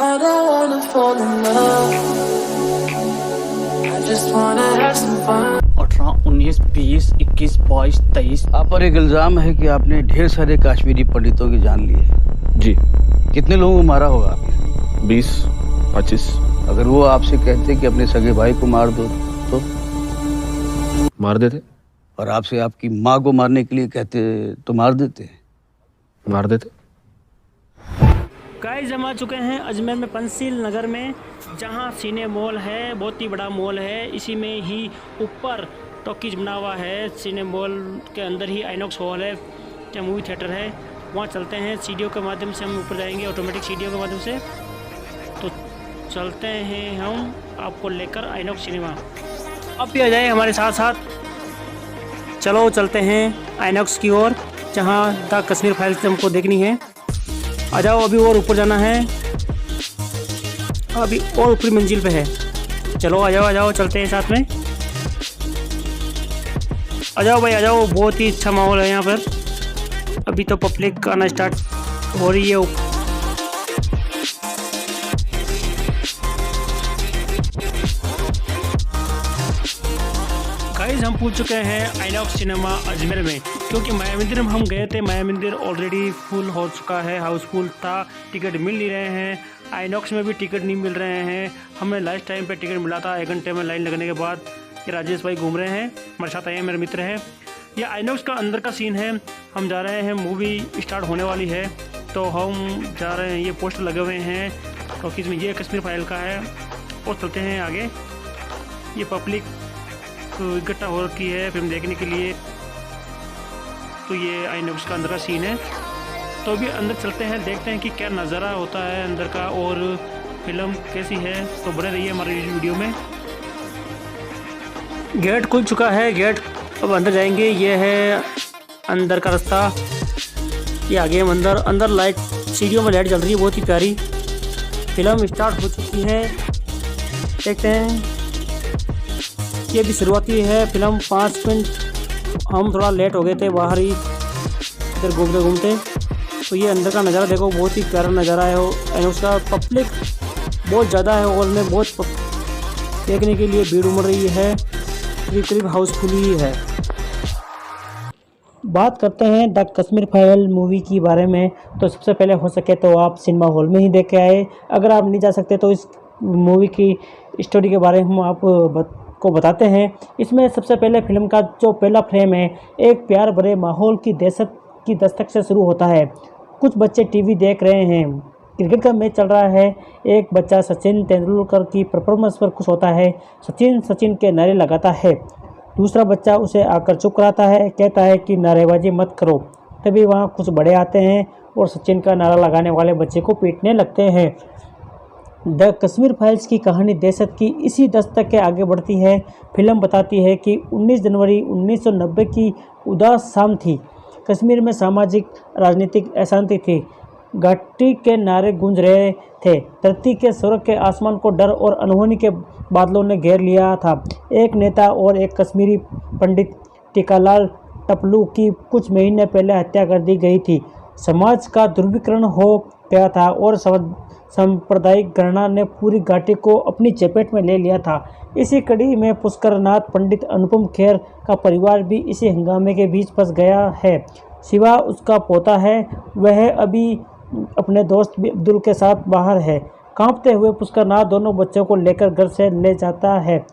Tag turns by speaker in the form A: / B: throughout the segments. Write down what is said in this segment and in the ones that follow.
A: I don't wanna fall in love. I just wanna have some fun.
B: 18, 19, 20, 21, 22, 23।
C: आप पर एक इल्जाम है कि आपने ढेर सारे कश्मीरी पंडितों की जान ली है।
D: जी।
C: कितने लोगों को मारा होगा आपने?
D: 20, 25।
C: अगर वो आपसे कहते कि अपने सगे भाई को मार दो तो?
D: मार देते।
C: और आपसे आपकी माँ को मारने के लिए कहते तो मार देते?
D: मार देते।
B: गाइस हम आ चुके हैं अजमेर में पंसील नगर में, जहां सिने मॉल है। बहुत ही बड़ा मॉल है। इसी में ही ऊपर टॉकीज बना हुआ है। सिने मॉल के अंदर ही आइनॉक्स हॉल है, क्या मूवी थिएटर है। वहां चलते हैं, सीढ़ियों के माध्यम से हम ऊपर जाएंगे, ऑटोमेटिक सीढ़ियों के माध्यम से। तो चलते हैं हम आपको लेकर आइनॉक्स सिनेमा। आप भी आ जाए हमारे साथ साथ। चलो चलते हैं आइनॉक्स की ओर, जहाँ द कश्मीर फाइल्स हमको देखनी है। आ जाओ, अभी और ऊपर जाना है, अभी और ऊपरी मंजिल पे है। चलो आ जाओ चलते हैं साथ में। आ जाओ भाई आ जाओ, बहुत ही अच्छा माहौल है यहाँ पर। अभी तो पब्लिक आना स्टार्ट हो रही है। गाइस हम पूछ चुके हैं आइनॉक्स सिनेमा अजमेर में, क्योंकि माया मंदिर में हम गए थे। माया मंदिर ऑलरेडी फुल हो चुका है, हाउसफुल था, टिकट मिल नहीं रहे हैं। आइनॉक्स में भी टिकट नहीं मिल रहे हैं। हमें लास्ट टाइम पे टिकट मिला था 1 घंटे में लाइन लगने के बाद। ये राजेश भाई घूम रहे हैं, हमारे साथ आए हैं, मेरे मित्र हैं। ये आइनॉक्स का अंदर का सीन है। हम जा रहे हैं, मूवी स्टार्ट होने वाली है तो हम जा रहे हैं। ये पोस्टर लगे हुए हैं टॉकीज में, ये कश्मीर फाइल का है। और चलते हैं आगे। ये पब्लिक इकट्ठा हो रखी है फिल्म देखने के लिए। तो ये आइनॉक्स का अंदर का सीन है। तो अभी अंदर चलते हैं, देखते हैं कि क्या नज़ारा होता है अंदर का और फिल्म कैसी है। तो बने रहिए हमारे वीडियो में। गेट खुल चुका है, गेट अब अंदर जाएंगे। ये है अंदर का रास्ता, ये आगे हम अंदर लाइट, सीढ़ियों में लाइट जल रही है, बहुत ही प्यारी। फिल्म स्टार्ट हो चुकी है, देखते हैं। ये भी शुरुआती है फिल्म, 5 मिनट हम थोड़ा लेट हो गए थे बाहर ही इधर घूमते घूमते। तो ये अंदर का नज़ारा देखो, बहुत ही प्यारा नज़ारा है। और उसका पब्लिक बहुत ज़्यादा है हॉल में, बहुत देखने के लिए भीड़ उमड़ रही है। करीब हाउसफुल ही है। बात करते हैं द कश्मीर फाइल मूवी के बारे में। तो सबसे पहले हो सके तो आप सिनेमा हॉल में ही देख के आए। अगर आप नहीं जा सकते तो इस मूवी की स्टोरी के बारे में हम आपको बताते हैं। इसमें सबसे पहले फिल्म का जो पहला फ्रेम है, एक प्यार भरे माहौल की दहशत की दस्तक से शुरू होता है। कुछ बच्चे टीवी देख रहे हैं, क्रिकेट का मैच चल रहा है। एक बच्चा सचिन तेंदुलकर की परफॉर्मेंस पर खुश होता है, सचिन सचिन के नारे लगाता है। दूसरा बच्चा उसे आकर चुप कराता है, कहता है कि नारेबाजी मत करो। तभी वहाँ कुछ बड़े आते हैं और सचिन का नारा लगाने वाले बच्चे को पीटने लगते हैं। द कश्मीर फाइल्स की कहानी दहशत की इसी दस्तक के आगे बढ़ती है। फिल्म बताती है कि 19 जनवरी 1990 की उदास शाम थी। कश्मीर में सामाजिक राजनीतिक अशांति थी। घाटी के नारे गूंज रहे थे। धरती के स्वर्ग के आसमान को डर और अनहोनी के बादलों ने घेर लिया था। एक नेता और एक कश्मीरी पंडित टीकालाल टपलू की कुछ महीने पहले हत्या कर दी गई थी। समाज का ध्रुवीकरण हो गया था और सांप्रदायिक गणना ने पूरी घाटी को अपनी चपेट में ले लिया था। इसी कड़ी में पुष्करनाथ पंडित अनुपम खेर का परिवार भी इसी हंगामे के बीच फंस गया है। शिवा उसका पोता है, वह अभी अपने दोस्त अब्दुल के साथ बाहर है। कांपते हुए पुष्करनाथ दोनों बच्चों को लेकर घर से ले जाता है।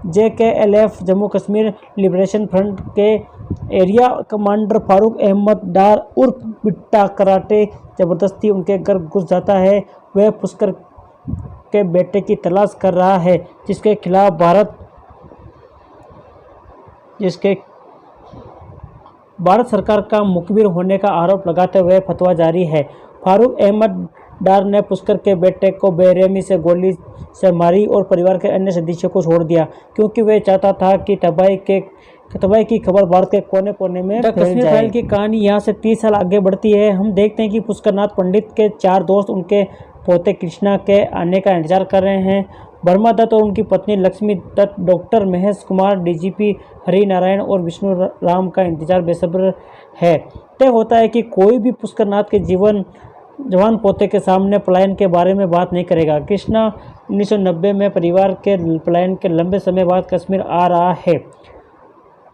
B: JKLF Jammu Kashmir liberation front के एरिया कमांडर फारूक अहमद डार उर्फ बिट्टा कराटे ज़बरदस्ती उनके घर घुस जाता है। वह पुष्कर के बेटे की तलाश कर रहा है, जिसके खिलाफ भारत सरकार का मुखबिर होने का आरोप लगाते हुए फतवा जारी है। फारूक अहमद डार ने पुष्कर के बेटे को बेरहमी से गोली से मारी और परिवार के अन्य सदस्यों को छोड़ दिया, क्योंकि वह चाहता था कि तबाही की खबर भारत के कोने कोने में फैल जाए। कश्मीर फाइल की कहानी यहाँ से 30 साल आगे बढ़ती है। हम देखते हैं कि पुष्करनाथ पंडित के 4 दोस्त उनके पोते कृष्णा के आने का इंतजार कर रहे हैं। वर्मा दत्त और उनकी पत्नी लक्ष्मी दत्त, डॉक्टर महेश कुमार, DGP हरि नारायण और विष्णु राम का इंतजार बेसब्र है। तय होता है कि कोई भी पुष्करनाथ के जीवन जवान पोते के सामने पलायन के बारे में बात नहीं करेगा। कृष्णा 1990 में परिवार के पलायन के लंबे समय बाद कश्मीर आ रहा है।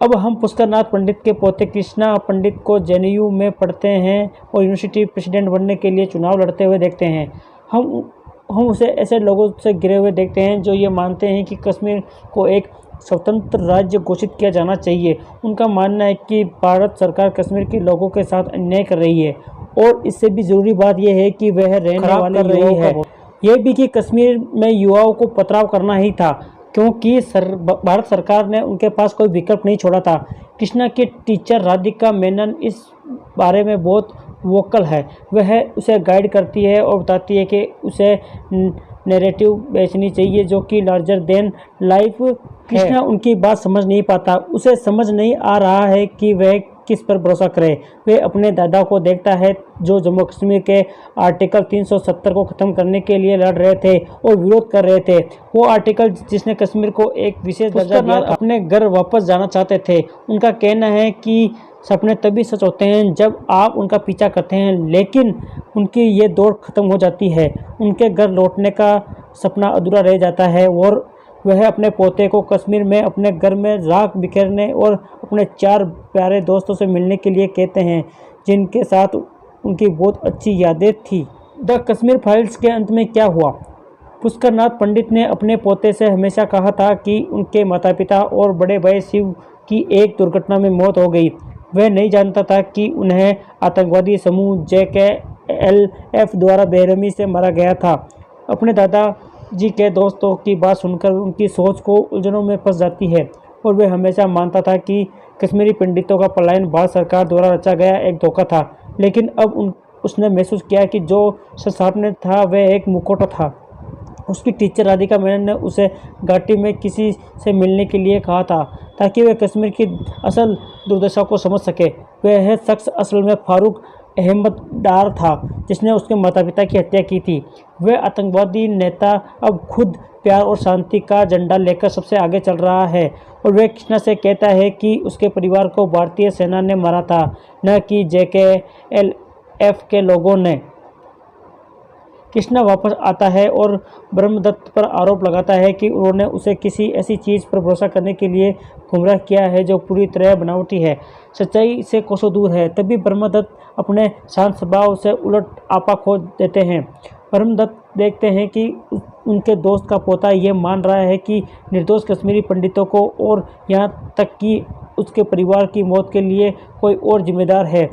B: अब हम पुष्करनाथ पंडित के पोते कृष्णा पंडित को जेएनयू में पढ़ते हैं और यूनिवर्सिटी प्रेसिडेंट बनने के लिए चुनाव लड़ते हुए देखते हैं। हम उसे ऐसे लोगों से घिरे हुए देखते हैं जो ये मानते हैं कि कश्मीर को एक स्वतंत्र राज्य घोषित किया जाना चाहिए। उनका मानना है कि भारत सरकार कश्मीर के लोगों के साथ अन्याय कर रही है और इससे भी ज़रूरी बात यह है कि वह रहने वाले रही है। यह भी कि कश्मीर में युवाओं को पथराव करना ही था, क्योंकि भारत सरकार ने उनके पास कोई विकल्प नहीं छोड़ा था। कृष्णा की टीचर राधिका मेनन इस बारे में बहुत वोकल है। वह उसे गाइड करती है और बताती है कि उसे नैरेटिव बेचनी चाहिए जो कि लार्जर देन लाइफ। कृष्णा उनकी बात समझ नहीं पाता। उसे समझ नहीं आ रहा है कि वह किस पर भरोसा करे। वह अपने दादा को देखता है जो जम्मू कश्मीर के आर्टिकल 370 को ख़त्म करने के लिए लड़ रहे थे और विरोध कर रहे थे। वो आर्टिकल जिसने कश्मीर को एक विशेष दर्जा दिया था। अपने घर वापस जाना चाहते थे। उनका कहना है कि सपने तभी सच होते हैं जब आप उनका पीछा करते हैं, लेकिन उनकी ये दौड़ ख़त्म हो जाती है। उनके घर लौटने का सपना अधूरा रह जाता है और वह अपने पोते को कश्मीर में अपने घर में राख बिखेरने और अपने 4 प्यारे दोस्तों से मिलने के लिए कहते हैं जिनके साथ उनकी बहुत अच्छी यादें थी। द कश्मीर फाइल्स के अंत में क्या हुआ? पुष्करनाथ पंडित ने अपने पोते से हमेशा कहा था कि उनके माता पिता और बड़े भाई शिव की एक दुर्घटना में मौत हो गई। वह नहीं जानता था कि उन्हें आतंकवादी समूह JKLF द्वारा बेरहमी से मारा गया था। अपने दादाजी के दोस्तों की बात सुनकर उनकी सोच को उलझनों में फंस जाती है और वह हमेशा मानता था कि कश्मीरी पंडितों का पलायन भारत सरकार द्वारा रचा गया एक धोखा था। लेकिन अब उसने महसूस किया कि जो सच सामने था वह एक मुखौटा था। उसकी टीचर राधिका मेनन ने उसे घाटी में किसी से मिलने के लिए कहा था ताकि वह कश्मीर की असल दुर्दशा को समझ सके। वह शख्स असल में फारूक अहमद डार था जिसने उसके माता पिता की हत्या की थी। वह आतंकवादी नेता अब खुद प्यार और शांति का झंडा लेकर सबसे आगे चल रहा है और वह कृष्णा से कहता है कि उसके परिवार को भारतीय सेना ने मारा था, न कि JKLF के लोगों ने। कृष्णा वापस आता है और ब्रह्मदत्त पर आरोप लगाता है कि उन्होंने उसे किसी ऐसी चीज़ पर भरोसा करने के लिए गुमराह किया है जो पूरी तरह बनावटी है, सच्चाई से कोसों दूर है। तभी ब्रह्मदत्त अपने शांत स्वभाव से उलट आपा खो देते हैं। ब्रह्मदत्त देखते हैं कि उनके दोस्त का पोता ये मान रहा है कि निर्दोष कश्मीरी पंडितों को और यहाँ तक कि उसके परिवार की मौत के लिए कोई और जिम्मेदार है।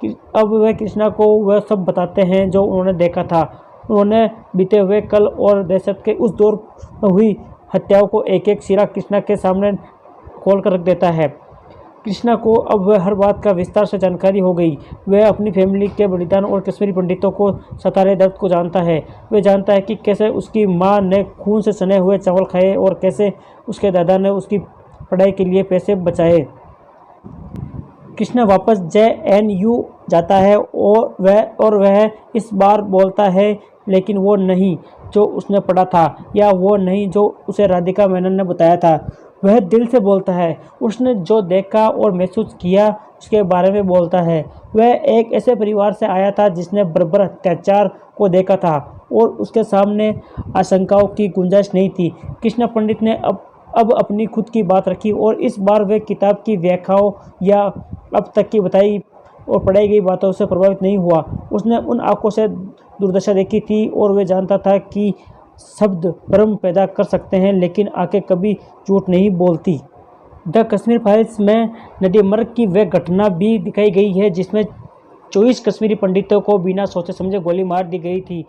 B: अब वह कृष्णा को वह सब बताते हैं जो उन्होंने देखा था। उन्होंने बीते हुए कल और दहशत के उस दौर में हुई हत्याओं को एक एक सिरा कृष्णा के सामने खोल कर रख देता है। कृष्णा को अब वह हर बात का विस्तार से जानकारी हो गई। वह अपनी फैमिली के बलिदान और कश्मीरी पंडितों को सता रहे दर्द को जानता है। वह जानता है कि कैसे उसकी माँ ने खून से सने हुए चावल खाए और कैसे उसके दादा ने उसकी पढ़ाई के लिए पैसे बचाए। कृष्णा वापस JNU जाता है और वह इस बार बोलता है, लेकिन वो नहीं जो उसने पढ़ा था या वो नहीं जो उसे राधिका मेनन ने बताया था। वह दिल से बोलता है। उसने जो देखा और महसूस किया उसके बारे में बोलता है। वह एक ऐसे परिवार से आया था जिसने बर्बर अत्याचार को देखा था और उसके सामने आशंकाओं की गुंजाइश नहीं थी। कृष्णा पंडित ने अब अपनी खुद की बात रखी और इस बार वे किताब की व्याख्याओं या अब तक की बताई और पढ़ाई गई बातों से प्रभावित नहीं हुआ। उसने उन आंखों से दुर्दशा देखी थी और वे जानता था कि शब्द भ्रम पैदा कर सकते हैं लेकिन आंखें कभी झूठ नहीं बोलती। द कश्मीर फाइल्स में नदी मर्ग की वह घटना भी दिखाई गई है जिसमें 24 कश्मीरी पंडितों को बिना सोचे समझे गोली मार दी गई थी।